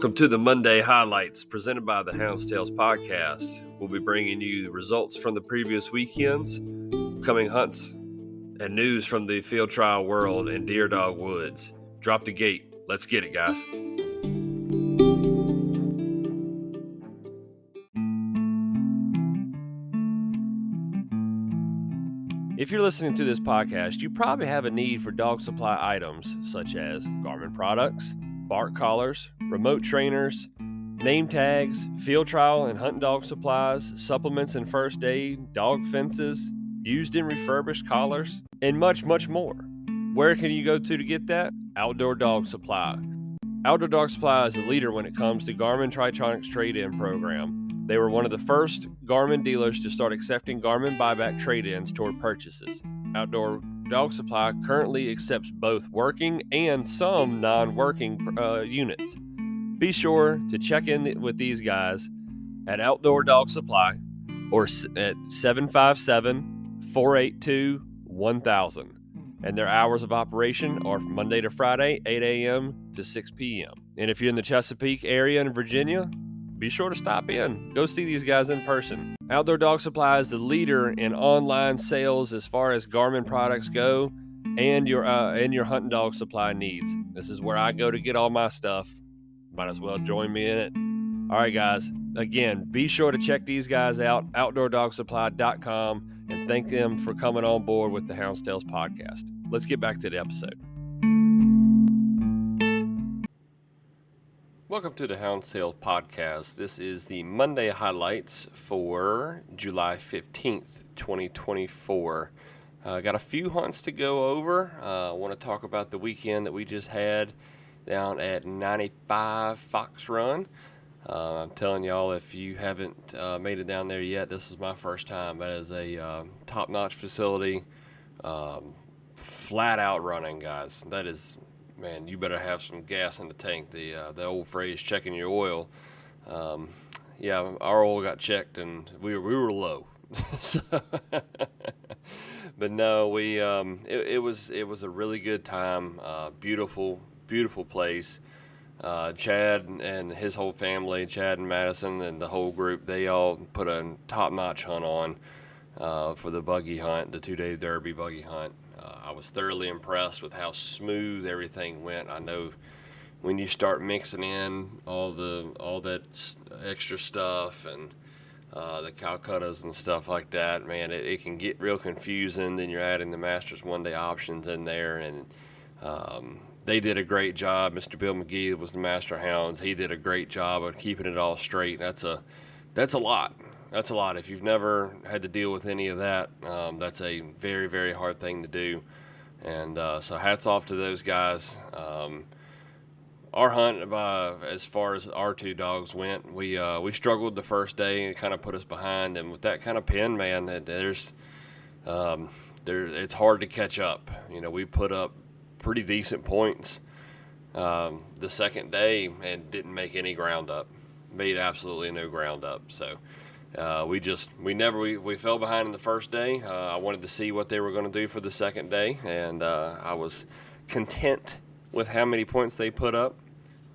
Welcome to the Monday Highlights presented by the Hounds podcast. We'll be bringing you the results from the previous weekends, upcoming hunts, and news from the field trial world and deer dog woods. Drop the gate. Let's get it, guys. If you're listening to this podcast, you probably have a need for dog supply items such as Garmin products, bark collars, remote trainers, name tags, field trial and hunting dog supplies, supplements and first aid, dog fences, used and refurbished collars, and much, much more. Where can you go to get that? Outdoor Dog Supply. Outdoor Dog Supply is a leader when it comes to Garmin Tritronics trade-in program. They were one of the first Garmin dealers to start accepting Garmin buyback trade-ins toward purchases. Outdoor Dog Supply currently accepts both working and some non-working units. Be sure to check in with these guys at Outdoor Dog Supply or at 757-482-1000. And their hours of operation are from Monday to Friday, 8 a.m. to 6 p.m. And if you're in the Chesapeake area in Virginia, be sure to stop in. Go see these guys in person. Outdoor Dog Supply is the leader in online sales as far as Garmin products go and your hunting dog supply needs. This is where I go to get all my stuff. Might as well join me in it. All right, guys. Again, be sure to check these guys out, outdoordogsupply.com, and thank them for coming on board with the Hounds podcast. Let's get back to the episode. Welcome to the Hounds podcast. This is the Monday highlights for July 15th, 2024. Got a few hunts to go over. I want to talk about the weekend that we just had down at 95 Fox Run. I'm telling y'all, if you haven't made it down there yet, this is my first time. That is a top-notch facility, flat-out running, guys. That is... Man, you better have some gas in the tank. The old phrase, checking your oil. Yeah, our oil got checked and we were low. But no, it was a really good time. Beautiful place. Chad and his whole family, Chad and Madison and the whole group, they all put a top-notch hunt on for the buggy hunt, the 2-day Derby buggy hunt. I was thoroughly impressed with how smooth everything went. I know when you start mixing in all that extra stuff and the Calcuttas and stuff like that, man, it can get real confusing. Then you're adding the Masters one-day options in there, and they did a great job. Mr. Bill McGee was the Master Hounds. He did a great job of keeping it all straight. That's a lot. That's a lot. If you've never had to deal with any of that, that's a very, very hard thing to do. And so hats off to those guys. Our hunt, as far as our two dogs went, we struggled the first day and it kind of put us behind. And with that kind of pen, man, it's hard to catch up. You know, we put up pretty decent points the second day and didn't make any ground up. Made absolutely no ground up. So. We fell behind in the first day. I wanted to see what they were going to do for the second day, and I was content with how many points they put up.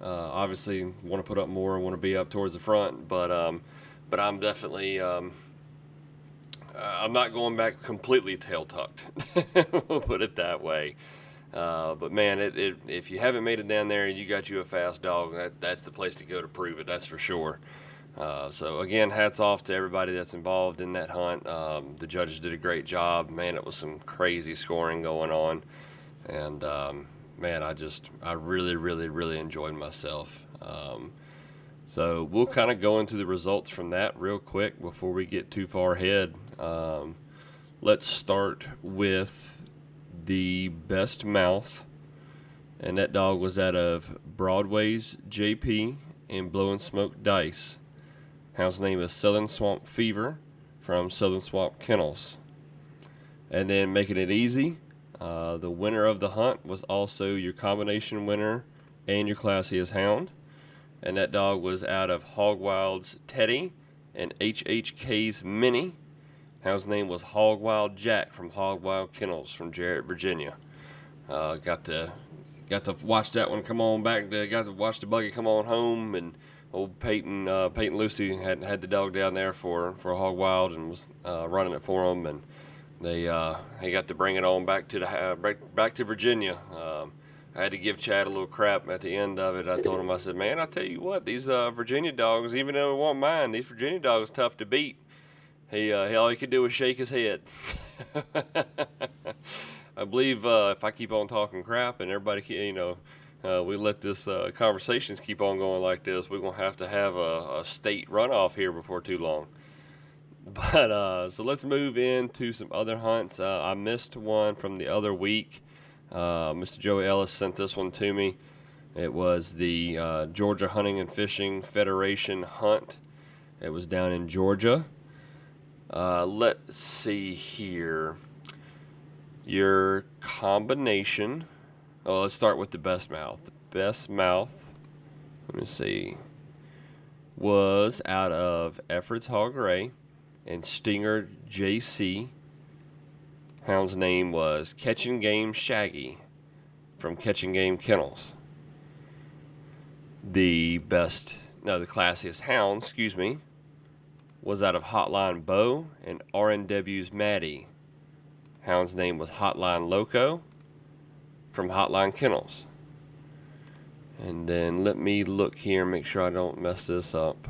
Obviously, want to put up more, want to be up towards the front, but I'm definitely I'm not going back completely tail tucked. We'll put it that way. But man, if you haven't made it down there and you got you a fast dog, that's the place to go to prove it. That's for sure. So again, hats off to everybody that's involved in that hunt. The judges did a great job. Man, it was some crazy scoring going on. And, man, I really, really, really enjoyed myself. So we'll kind of go into the results from that real quick before we get too far ahead. Let's start with the best mouth. And that dog was out of Broadway's JP and Blowing Smoke Dice. Hound's name is Southern Swamp Fever from Southern Swamp Kennels. And then making it easy, the winner of the hunt was also your combination winner and your classiest hound. And that dog was out of Hog Wild's Teddy and HHK's Minnie. Hound's name was Hog Wild Jack from Hog Wild Kennels from Jarrett, Virginia. Got to got to watch that one come on back. Got to watch the buggy come on home, and old Peyton Lucy had the dog down there for Hog Wild and was running it for them, and he got to bring it on back to Virginia. I had to give Chad a little crap at the end of it. I told him, I said, man, I tell you what, these Virginia dogs, even though they weren't mine, these Virginia dogs tough to beat. All he could do was shake his head. I believe if I keep on talking crap and everybody, we let this conversations keep on going like this, we're gonna have a state runoff here before too long. But so let's move into some other hunts. I missed one from the other week. Mr. Joey Ellis sent this one to me. It was the Georgia Hunting and Fishing Federation hunt. It was down in Georgia. Let's see here. Your combination. Oh, let's start with the best mouth. The best mouth, let me see, was out of Effort's Hog Ray and Stinger JC. Hound's name was Catching Game Shaggy from Catching Game Kennels. The classiest hound, was out of Hotline Bo and RNW's Maddie. Hound's name was Hotline Loco from Hotline Kennels. And then let me look here, make sure I don't mess this up.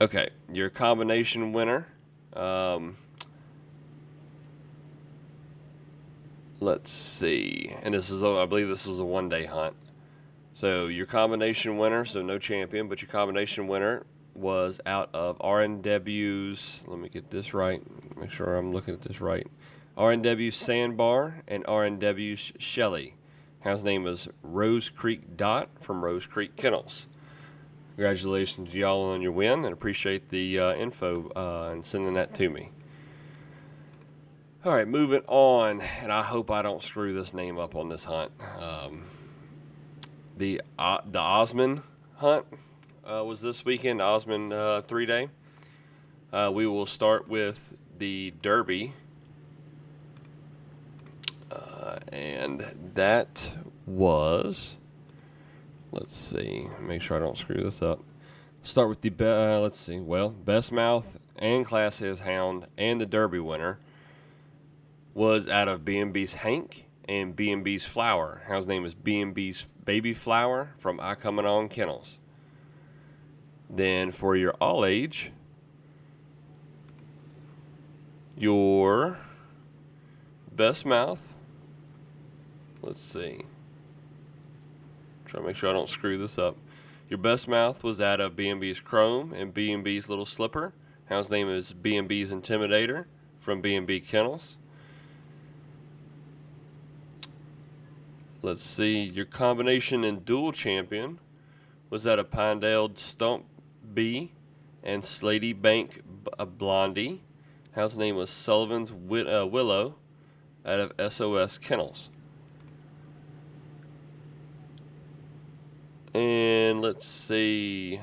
Okay, your combination winner. Let's see. And I believe this is a one-day hunt. So your combination winner, so no champion, but your combination winner was out of RNW's, let me get this right, make sure I'm looking at this right, RNW's Sandbar and RNW's Shelly. Hound's name is Rose Creek Dot from Rose Creek Kennels. Congratulations to y'all on your win, and appreciate the info and sending that to me. All right, moving on, and I hope I don't screw this name up on this hunt. The Osmond hunt was this weekend, Osmond 3-day. We will start with the Derby, and that was, let's see, make sure I don't screw this up. Start with the, best mouth and classiest hound and the Derby winner was out of B&B's Hank and B&B's Flower. Hound's name is B&B's Baby Flower from I Coming On Kennels. Then for your all age, your best mouth, let's see, try to make sure I don't screw this up. Your best mouth was out of B&B's Chrome and B&B's Little Slipper. Hound's name is B&B's Intimidator from B&B Kennels. Let's see, your combination and dual champion was out of Pinedale Stump B and Slady Bank Blondie. Hound's name was Sullivan's Willow out of SOS Kennels. And let's see.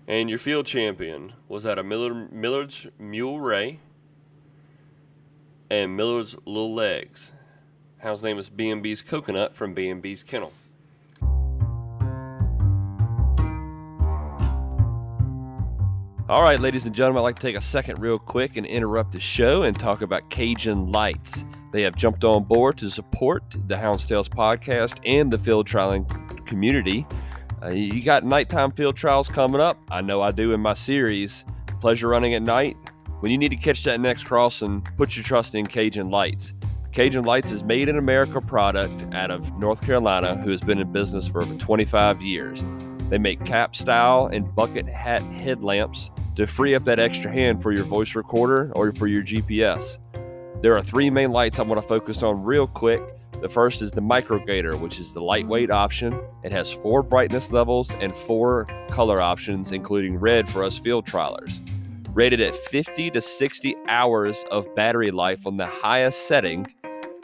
And your field champion was out of Millard's Mule Ray and Millard's Little Legs. Hound's name is B&B's Coconut from B&B's Kennel. All right, ladies and gentlemen, I'd like to take a second real quick and interrupt the show and talk about Cajun Lights. They have jumped on board to support the Hounds Tales podcast and the field trialing community. You got nighttime field trials coming up. I know I do in my series, Pleasure Running at Night. When you need to catch that next crossing, put your trust in Cajun Lights. Cajun Lights is made in America product out of North Carolina who has been in business for over 25 years. They make cap style and bucket hat headlamps to free up that extra hand for your voice recorder or for your GPS. There are three main lights I want to focus on real quick. The first is the Micro Gator, which is the lightweight option. It has 4 brightness levels and 4 color options, including red for us field trialers. Rated at 50 to 60 hours of battery life on the highest setting,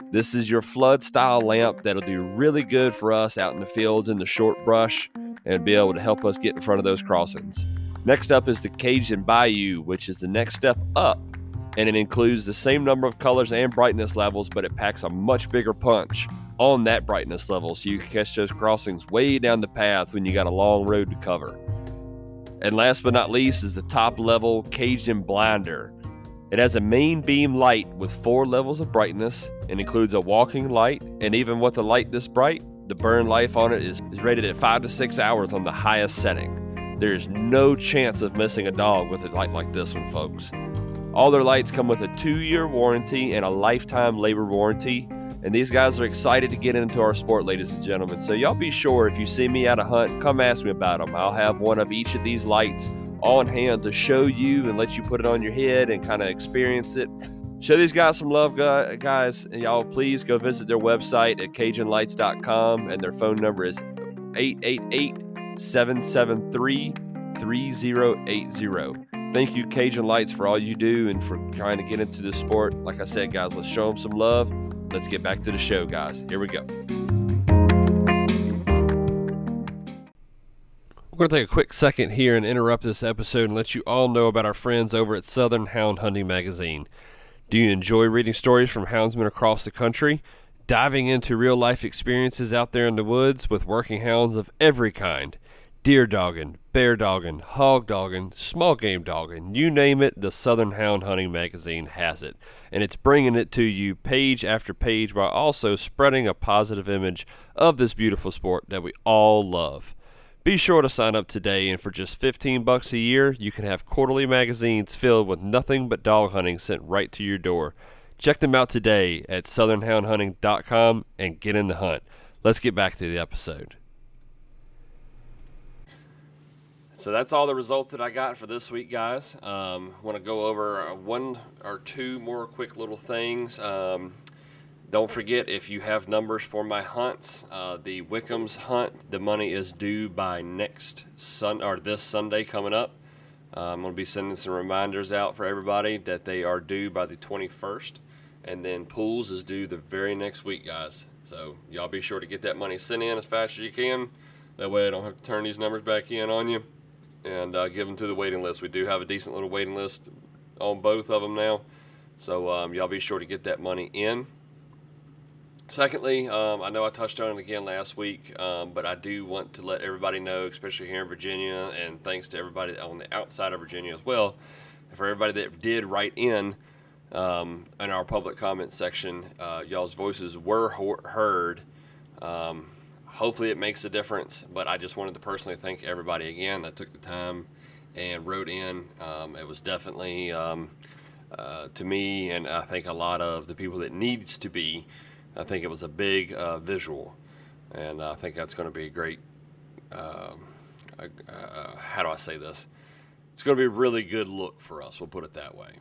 this is your flood style lamp that'll do really good for us out in the fields in the short brush and be able to help us get in front of those crossings. Next up is the Cajun Bayou, which is the next step up and it includes the same number of colors and brightness levels, but it packs a much bigger punch on that brightness level, so you can catch those crossings way down the path when you got a long road to cover. And last but not least is the top level Cajun Blinder. It has a main beam light with 4 levels of brightness and includes a walking light, and even with a light this bright, the burn life on it is rated at 5 to 6 hours on the highest setting. There's no chance of missing a dog with a light like this one, folks. All their lights come with a 2-year warranty and a lifetime labor warranty, and these guys are excited to get into our sport, ladies and gentlemen. So y'all be sure, if you see me at a hunt, come ask me about them. I'll have one of each of these lights on hand to show you and let you put it on your head and kind of experience it. Show these guys some love, guys. And y'all, please go visit their website at CajunLights.com, and their phone number is 888-773-3080. Thank you, Cajun Lights, for all you do and for trying to get into this sport. Like I said, guys, let's show them some love. Let's get back to the show, guys. Here we go. We're going to take a quick second here and interrupt this episode and let you all know about our friends over at Southern Hound Hunting Magazine. Do you enjoy reading stories from houndsmen across the country, diving into real-life experiences out there in the woods with working hounds of every kind? Deer dogging, bear dogging, hog dogging, small game dogging, you name it, the Southern Hound Hunting Magazine has it. And it's bringing it to you page after page while also spreading a positive image of this beautiful sport that we all love. Be sure to sign up today, and for just $15 a year, you can have quarterly magazines filled with nothing but dog hunting sent right to your door. Check them out today at southernhoundhunting.com and get in the hunt. Let's get back to the episode. So that's all the results that I got for this week, guys. Want to go over one or two more quick little things. Don't forget, if you have numbers for my hunts, the Wickham's hunt, the money is due by this Sunday coming up. I'm going to be sending some reminders out for everybody that they are due by the 21st. And then Pools is due the very next week, guys. So y'all be sure to get that money sent in as fast as you can. That way I don't have to turn these numbers back in on you and give them to the waiting list. We do have a decent little waiting list on both of them now. So y'all be sure to get that money in. Secondly, I know I touched on it again last week, but I do want to let everybody know, especially here in Virginia, and thanks to everybody on the outside of Virginia as well, for everybody that did write in our public comment section, y'all's voices were heard. Hopefully it makes a difference, but I just wanted to personally thank everybody again that took the time and wrote in. It was definitely, to me, and I think a lot of the people that needs to be, I think it was a big visual, and I think that's going to be a great, how do I say this? It's going to be a really good look for us, we'll put it that way.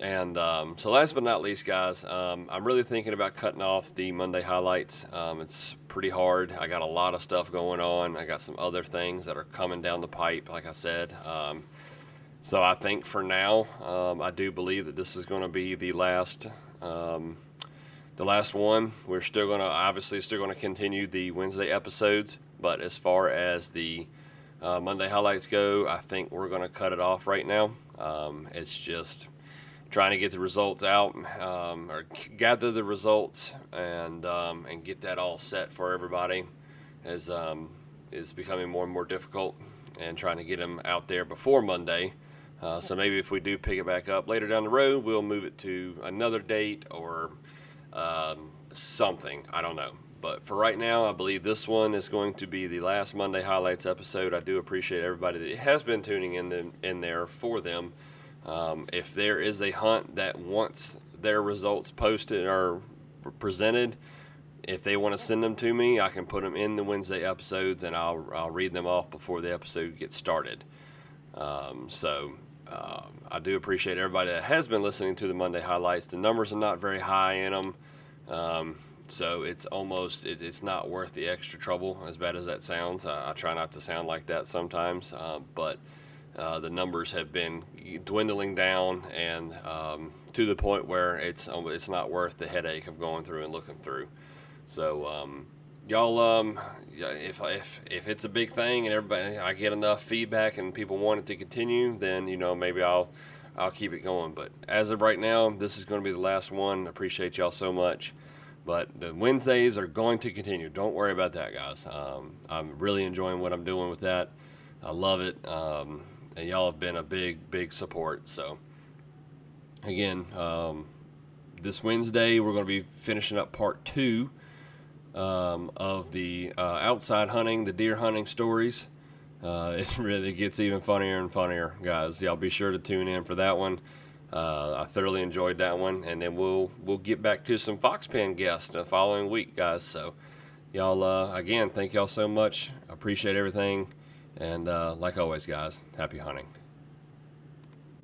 And so last but not least, guys, I'm really thinking about cutting off the Monday highlights. It's pretty hard. I got a lot of stuff going on. I got some other things that are coming down the pipe, like I said. So I think for now, I do believe that this is going to be the last one. We're still going to continue the Wednesday episodes, but as far as the Monday highlights go, I think we're going to cut it off right now. It's just trying to get the results out, or gather the results, and get that all set for everybody is becoming more and more difficult, and trying to get them out there before Monday. So maybe if we do pick it back up later down the road, we'll move it to another date or something. I don't know. But for right now, I believe this one is going to be the last Monday highlights episode. I do appreciate everybody that has been tuning in there for them. If there is a hunt that wants their results posted or presented, if they want to send them to me, I can put them in the Wednesday episodes, and I'll read them off before the episode gets started. I do appreciate everybody that has been listening to the Monday highlights. The numbers are not very high in them, so it's not worth the extra trouble, as bad as that sounds. I try not to sound like that sometimes, but the numbers have been dwindling down, and to the point where it's not worth the headache of going through and looking through. So y'all, if it's a big thing and I get enough feedback and people want it to continue, then maybe I'll I'll keep it going. But as of right now, this is going to be the last one. Appreciate y'all so much. But the Wednesdays are going to continue. Don't worry about that, guys. I'm really enjoying what I'm doing with that. I love it. And y'all have been a big support. So, again, this Wednesday, we're going to be finishing up part 2 of the outside hunting, the deer hunting stories. It gets even funnier and funnier, guys. Y'all be sure to tune in for that one. I thoroughly enjoyed that one, and then we'll get back to some fox pen guests the following week, guys. So, y'all, again, thank y'all so much. I appreciate everything, and like always, guys, happy hunting.